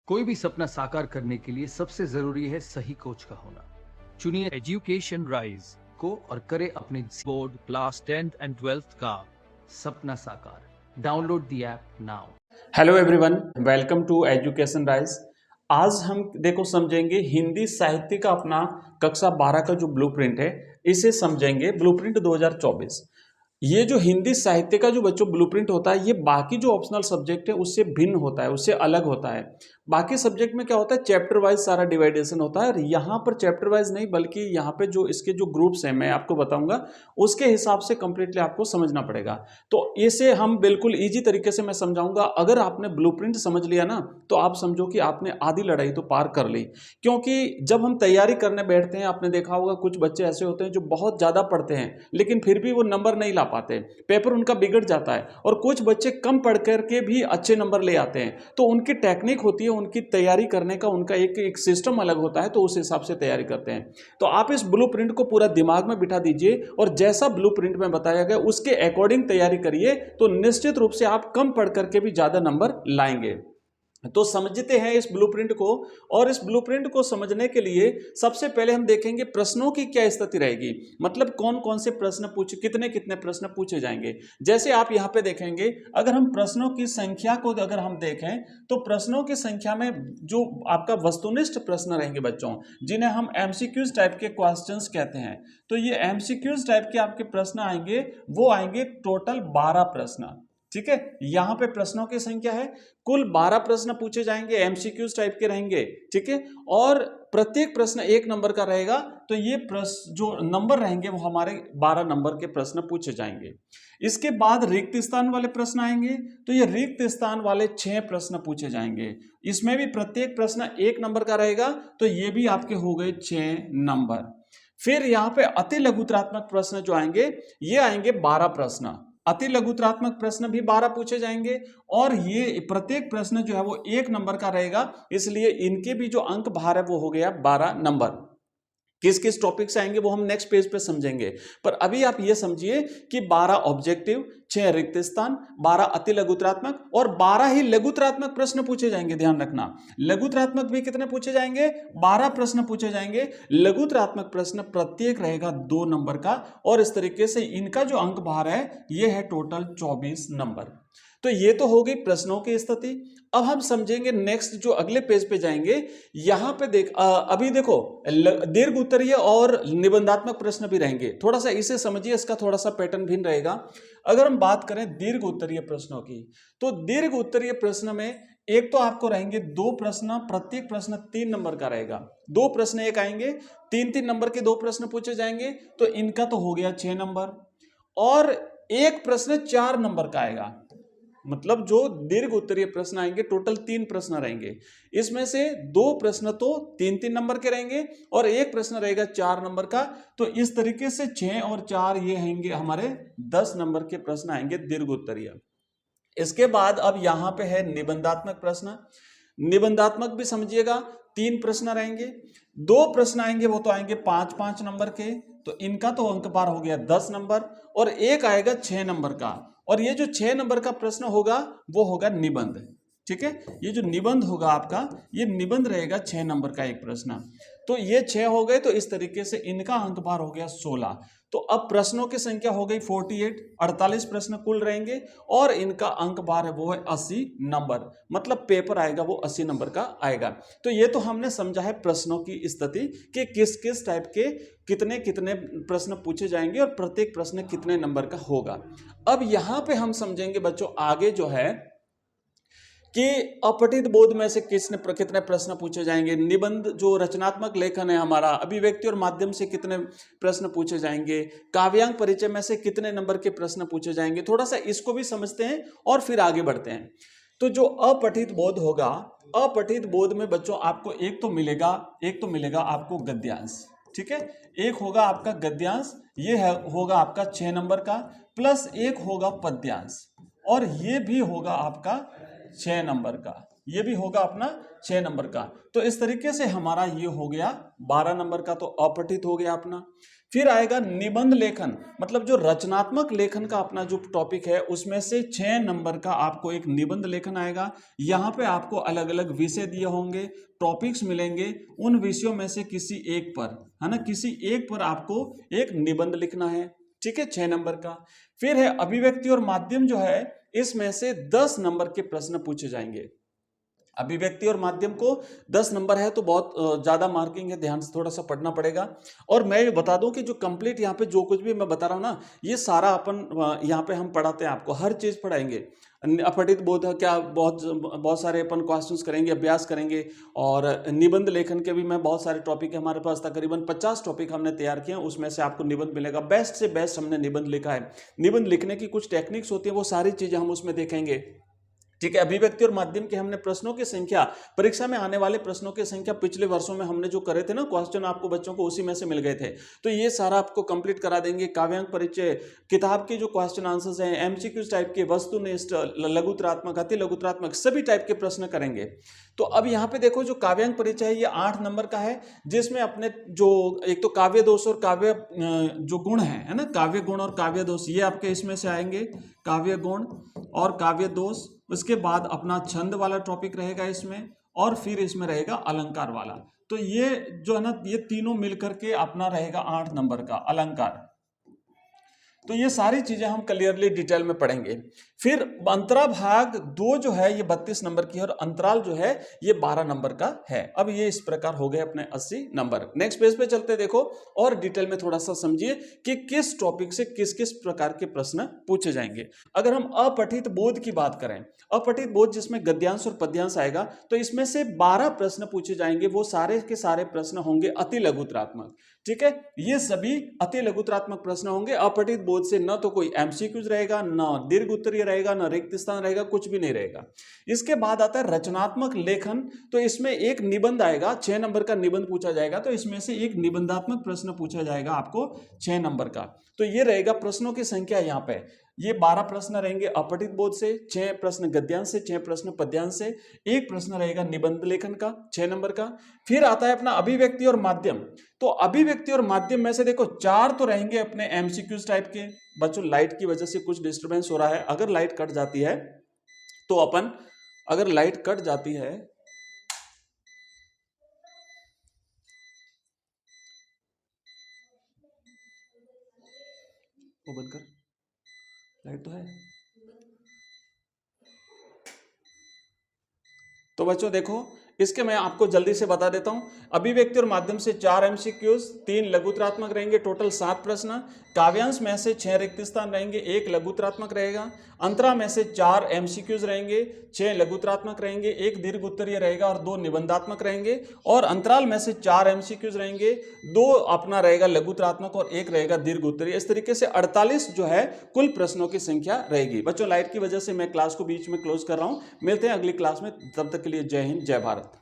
कोई भी सपना साकार करने के लिए सबसे जरूरी है सही कोच का होना। चुनिए एजुकेशन राइज को और करे अपने board class 10th and 12th का सपना साकार। Download the app now. Hello everyone, welcome to education rise. आज हम देखो समझेंगे हिंदी साहित्य का अपना कक्षा 12 का जो ब्लूप्रिंट है, इसे समझेंगे। ब्लूप्रिंट 2024 ये जो हिंदी साहित्य का जो बच्चों ब्लूप्रिंट होता है, ये बाकी जो ऑप्शनल सब्जेक्ट है उससे भिन्न होता है, उससे अलग होता है। बाकी सब्जेक्ट में क्या होता है, चैप्टर वाइज सारा डिवाइडेशन होता है, और यहाँ पर चैप्टर वाइज नहीं बल्कि यहाँ पे जो इसके जो ग्रुप्स हैं मैं आपको बताऊंगा, उसके हिसाब से कंप्लीटली आपको समझना पड़ेगा। तो इसे हम बिल्कुल ईजी तरीके से मैं समझाऊंगा। अगर आपने ब्लूप्रिंट समझ लिया ना, तो आप समझो कि आपने आधी लड़ाई तो पार कर ली। क्योंकि जब हम तैयारी करने बैठते हैं, आपने देखा होगा कुछ बच्चे ऐसे होते हैं जो बहुत ज़्यादा पढ़ते हैं लेकिन फिर भी वो नंबर नहीं ला पाते, पेपर उनका बिगड़ जाता है। और कुछ बच्चे कम पढ़ करके भी अच्छे नंबर ले आते हैं। तो उनकी टेक्निक होती है, उनकी तैयारी करने का उनका एक सिस्टम अलग होता है, तो उस हिसाब से तैयारी करते हैं। तो आप इस ब्लूप्रिंट को पूरा दिमाग में बिठा दीजिए और जैसा ब्लूप्रिंट में बताया गया उसके अकॉर्डिंग तैयारी करिए, तो निश्चित रूप से आप कम पढ़ करके भी ज़्यादा नंबर लाएंगे। तो समझते हैं इस ब्लूप्रिंट को। और इस ब्लूप्रिंट को समझने के लिए सबसे पहले हम देखेंगे प्रश्नों की क्या स्थिति रहेगी, मतलब कौन कौन से प्रश्न पूछे, कितने कितने प्रश्न पूछे जाएंगे। जैसे आप यहां पे देखेंगे, अगर हम प्रश्नों की संख्या को अगर हम देखें, तो प्रश्नों की संख्या में जो आपका वस्तुनिष्ठ प्रश्न रहेंगे बच्चों, जिन्हें हम एमसीक्यूज टाइप के क्वेश्चंस कहते हैं, तो ये एमसीक्यूज टाइप के आपके प्रश्न आएंगे, वो आएंगे टोटल 12 प्रश्न। ठीक है, यहां पे प्रश्नों की संख्या है, कुल 12 प्रश्न पूछे जाएंगे, एमसीक्यूज टाइप के रहेंगे। ठीक है, और प्रत्येक प्रश्न 1 नंबर का रहेगा। तो ये प्रश्न जो नंबर रहेंगे वो हमारे 12 नंबर के प्रश्न पूछे जाएंगे। इसके बाद रिक्त स्थान वाले प्रश्न आएंगे, तो ये रिक्त स्थान वाले 6 प्रश्न पूछे जाएंगे। इसमें भी प्रत्येक प्रश्न 1 नंबर का रहेगा, तो ये भी आपके हो गए 6 नंबर। फिर यहाँ पे अति लघुतरात्मक प्रश्न जो आएंगे, ये आएंगे 12 प्रश्न। अति लघुतरात्मक प्रश्न भी 12 पूछे जाएंगे, और ये प्रत्येक प्रश्न जो है वो 1 नंबर का रहेगा, इसलिए इनके भी जो अंक भार है वो हो गया 12 नंबर। किस किस टॉपिक से आएंगे वो हम नेक्स्ट पेज पे समझेंगे, पर अभी आप ये समझिए कि 12 ऑब्जेक्टिव, 6 रिक्त स्थान, 12 अति लघुतरात्मक और 12 ही लघुतरात्मक प्रश्न पूछे जाएंगे। ध्यान रखना, लघुतरात्मक भी कितने पूछे जाएंगे, 12 प्रश्न पूछे जाएंगे। लघुतरात्मक प्रश्न प्रत्येक रहेगा 2 नंबर का, और इस तरीके से इनका जो अंक भार है ये है टोटल 24 नंबर। तो ये तो हो गई प्रश्नों की स्थिति। अब हम समझेंगे नेक्स्ट, जो अगले पेज पे जाएंगे, यहां पे अभी देखो दीर्घ उत्तरीय और निबंधात्मक प्रश्न भी रहेंगे। थोड़ा सा इसे समझिए, इसका थोड़ा सा पैटर्न भिन्न रहेगा। अगर हम बात करें दीर्घ उत्तरीय प्रश्नों की, तो दीर्घ उत्तरीय प्रश्न में एक तो आपको रहेंगे 2 प्रश्न, प्रत्येक प्रश्न 3 नंबर का रहेगा। 2 प्रश्न एक आएंगे, 3-3 नंबर के 2 प्रश्न पूछे जाएंगे, तो इनका तो हो गया 6 नंबर। और एक प्रश्न 4 नंबर का आएगा, मतलब जो दीर्घ उत्तरीय प्रश्न आएंगे टोटल 3 प्रश्न रहेंगे। इसमें से 2 प्रश्न तो 3-3 नंबर के रहेंगे और एक प्रश्न रहेगा 4 नंबर का। तो इस तरीके से 6 और 4 ये आएंगे हमारे 10 नंबर के प्रश्न आएंगे दीर्घ उत्तरीय। इसके बाद अब यहां पे है निबंधात्मक प्रश्न। निबंधात्मक भी समझिएगा, 3 प्रश्न रहेंगे, 2 प्रश्न आएंगे वो तो आएंगे 5-5 नंबर के, तो इनका तो अंक पार हो गया 10 नंबर, और एक आएगा 6 नंबर का। और ये जो 6 नंबर का प्रश्न होगा वो होगा निबंध। ठीक है, ये जो निबंध होगा आपका, ये निबंध रहेगा 6 नंबर का एक प्रश्न। तो ये 6 हो गए, तो इस तरीके से इनका अंक भार हो गया 16। तो अब प्रश्नों की संख्या हो गई 48, 48 प्रश्न कुल रहेंगे, और इनका अंक भार है वो है 80 नंबर, मतलब पेपर आएगा वो 80 नंबर का आएगा। तो ये तो हमने समझा है प्रश्नों की स्थिति कि किस किस टाइप के कितने कितने प्रश्न पूछे जाएंगे और प्रत्येक प्रश्न कितने नंबर का होगा। अब यहां पे हम समझेंगे बच्चों आगे जो है कि अपठित बोध में से कितने प्रश्न पूछे जाएंगे, निबंध जो रचनात्मक लेखन है हमारा, अभिव्यक्ति और माध्यम से कितने प्रश्न पूछे जाएंगे, काव्यांग परिचय में से कितने नंबर के प्रश्न पूछे जाएंगे। थोड़ा सा इसको भी समझते हैं और फिर आगे बढ़ते हैं। तो जो अपठित बोध होगा, अपठित बोध में बच्चों आपको एक तो मिलेगा आपको गद्यांश। ठीक है, एक होगा आपका गद्यांश, ये होगा आपका 6 नंबर का, प्लस एक होगा पद्यांश, और ये भी होगा आपका 6 नंबर का। ये भी होगा अपना 6 नंबर का। तो इस तरीके से हमारा ये हो गया 12 नंबर का, तो अपठित हो गया अपना। फिर आएगा निबंध लेखन, मतलब जो रचनात्मक लेखन का अपना जो टॉपिक है उसमें से 6 नंबर का आपको एक निबंध लेखन आएगा। यहाँ पे आपको अलग अलग विषय दिए होंगे, टॉपिक्स मिलेंगे, उन विषयों में से किसी एक पर, है ना, किसी एक पर आपको एक निबंध लिखना है, ठीक है, 6 नंबर का। फिर है अभिव्यक्ति और माध्यम, जो है इसमें से 10 नंबर के प्रश्न पूछे जाएंगे। अभिव्यक्ति और माध्यम को 10 नंबर है, तो बहुत ज्यादा मार्किंग है, ध्यान से थोड़ा सा पढ़ना पड़ेगा। और मैं ये बता दूं कि जो कंप्लीट यहाँ पे जो कुछ भी मैं बता रहा हूँ ना, ये सारा अपन यहाँ पे हम पढ़ाते हैं, आपको हर चीज पढ़ाएंगे। अपठित बोध क्या, बहुत सारे अपन क्वेश्चंस करेंगे, अभ्यास करेंगे। और निबंध लेखन के भी मैं बहुत सारे टॉपिक है हमारे पास, तकरीबन 50 टॉपिक हमने तैयार किए हैं, उसमें से आपको निबंध मिलेगा। बेस्ट से बेस्ट हमने निबंध लिखा है। निबंध लिखने की कुछ टेक्निक्स होती है, वो सारी चीजें हम उसमें देखेंगे, ठीक है। अभिव्यक्ति और माध्यम के हमने प्रश्नों की संख्या, परीक्षा में आने वाले प्रश्नों की संख्या पिछले वर्षों में हमने जो करे थे ना क्वेश्चन, आपको बच्चों को उसी में से मिल गए थे, तो ये सारा आपको कंप्लीट करा देंगे। काव्यांक परिचय, किताब के जो क्वेश्चन आंसर्स हैं, एमसीक्यूज टाइप के, वस्तुनिष्ठ, लघुत्रात्मक, अति लघुत्रात्मक, सभी टाइप के प्रश्न करेंगे। तो अब यहाँ पे देखो, जो काव्यांक परिचय है ये 8 नंबर का है, जिसमें अपने जो एक तो काव्य दोष और काव्य जो गुण है ना, काव्य गुण और काव्य दोष, ये आपके इसमें से आएंगे, काव्य गुण और काव्य दोष। उसके बाद अपना छंद वाला टॉपिक रहेगा इसमें, और फिर इसमें रहेगा अलंकार वाला। तो ये जो है ना, ये तीनों मिलकर के अपना रहेगा 8 नंबर का अलंकार। तो ये सारी चीजें हम क्लियरली डिटेल में पढ़ेंगे। फिर अंतरा भाग 2 जो है ये 32 नंबर की है, और अंतराल जो है ये 12 नंबर का है। अब ये इस प्रकार हो गए अपने 80 नंबर। नेक्स्ट पेज पे चलते, देखो और डिटेल में थोड़ा सा समझिए कि किस टॉपिक से किस किस प्रकार के प्रश्न पूछे जाएंगे। अगर हम अपठित बोध की बात करें, अपठित बोध जिसमें गद्यांश और पद्यांश आएगा, तो इसमें से 12 प्रश्न पूछे जाएंगे। वो सारे के सारे प्रश्न होंगे अति लघुत्रात्मक, ठीक है। ये सभी अति लघुत्रात्मक प्रश्न होंगे। अपठित बोध से न तो कोई एमसीक्यूज रहेगा, न दीर्घ उत्तरीय रहेगा, न रिक्त स्थान रहेगा, कुछ भी नहीं रहेगा। इसके बाद आता है रचनात्मक लेखन। तो इसमें एक निबंध आएगा, 6 नंबर का निबंध पूछा जाएगा। तो इसमें से एक निबंधात्मक प्रश्न पूछा जाएगा आपको 6 नंबर का। तो ये रहेगा प्रश्नों की संख्या। यहाँ पे ये 12 प्रश्न रहेंगे अपठित बोध से, 6 प्रश्न गद्यांश से, 6 प्रश्न पद्यांश से, एक प्रश्न रहेगा निबंध लेखन का 6 नंबर का। फिर आता है अपना अभिव्यक्ति और माध्यम। तो अभिव्यक्ति और माध्यम में से देखो 4 तो रहेंगे अपने एमसीक्यूज टाइप के। बच्चों लाइट की वजह से कुछ डिस्टरबेंस हो रहा है, अगर लाइट कट जाती है तो अपन, अगर लाइट कट जाती है वो बंद कर, लाइट तो है। तो बच्चों देखो, इसके मैं आपको जल्दी से बता देता हूं। अभिव्यक्ति और माध्यम से 4 एमसीक्यूज, 3 लघुत्रात्मक रहेंगे, टोटल 7 प्रश्न। काव्यांश में से 6 रिक्त स्थान रहेंगे, 1 लघुत्रात्मक रहेगा। अंतरा में से 4 एमसीक्यूज रहेंगे, 6 लघुत्रात्मक रहेंगे, 1 दीर्घ उत्तरीय रहेगा और 2 निबंधात्मक रहेंगे। और अंतराल में से 4 एमसीक्यूज रहेंगे, 2 अपना रहेगा लघुत्रात्मक और 1 रहेगा दीर्घ उत्तरीय। इस तरीके से 48 जो है कुल प्रश्नों की संख्या रहेगी। बच्चों लाइट की वजह से मैं क्लास को बीच में क्लोज कर रहा हूं। मिलते हैं अगली क्लास में, तब तक के लिए जय हिंद, जय भारत।